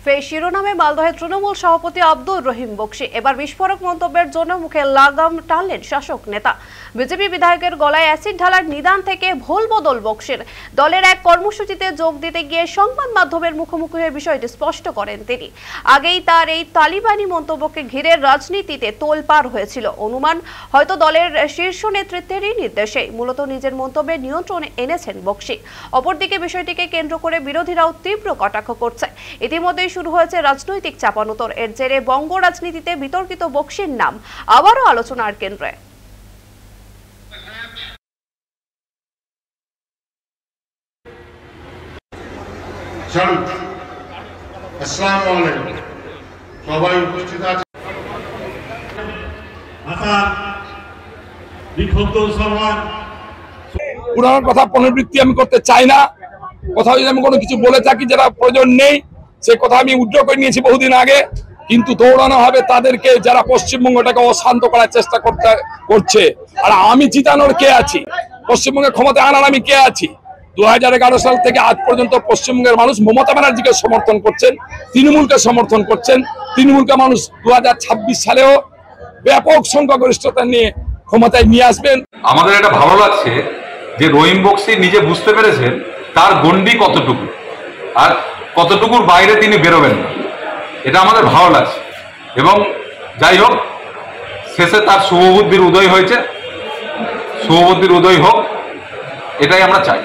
ফের শিরোনামে মালদহের তৃণমূল সভাপতি আব্দুর রহিম বক্সি। এবার বিস্ফোরক মন্তব্যের জন্য মুখে লাগাম টানলেন শাসক নেতা। বিজেপি বিধায়কের গলায় অ্যাসিড ঢালার নিদান থেকে ভোল বদল বক্সির। দলের এক কর্মসূচিতে যোগ দিতে গিয়ে সংবাদ মাধ্যমের মুখোমুখি হয়ে বিষয়টি স্পষ্ট করেন তিনি। আগেই তার এই তালিবানি মন্তব্যকে ঘিরে রাজনীতিতে তোলপাড় হয়েছিল। অনুমান হয়তো দলের শীর্ষ নেতৃত্বেরই নির্দেশে মূলত নিজের মন্তব্যে নিয়ন্ত্রণে এনেছেন বক্সি। অপরদিকে বিষয়টিকে কেন্দ্র করে বিরোধীরাও তীব্র কটাক্ষ করছে। ইতিমধ্যেই শুরু হয়েছে রাজনৈতিক চাপানোতর। এর জেরে বঙ্গ রাজনীতিতে বিতর্কিত বক্সির নাম আবারও আলোচনার কেন্দ্রে। সবাই উপস্থিত আছে। পুরানোর কথা পুনরাবৃত্তি আমি করতে চাই না। কোথাও যদি আমি কোনো কিছু বলে থাকি যেটা প্রয়োজন নেই, সে কথা আমি উদ্যোগ করে নিয়েছি বহুদিন আগে। কিন্তু দৌড়ানো হবে তাদেরকে যারা পশ্চিমবঙ্গটাকে অশান্ত করার চেষ্টা করছে। আর আমি জিতানোর কে আছি? পশ্চিমবঙ্গে ক্ষমতা আনার আমি কে আছি? 2011 সাল থেকে আজ পর্যন্ত পশ্চিমবঙ্গের মানুষ মমতা ব্যানার্জিকে সমর্থন করছেন, তৃণমূলকে সমর্থন করছেন। তৃণমূলকে মানুষ 2026 সালেও ব্যাপক সংখ্যাগরিষ্ঠতা নিয়ে ক্ষমতায় নিয়ে আসবেন। আমাদের এটা ভালো লাগছে যে রহিম বক্সি নিজে বুঝতে পেরেছেন তার গণ্ডি কতটুকু আর কতটুকুর বাইরে তিনি বেরোবেন না। এটা আমাদের ভালো লাগছে এবং যাই হোক শেষে তার শুভবুদ্ধির উদয় হয়েছে। শুভবুদ্ধির উদয় হোক, এটাই আমরা চাই।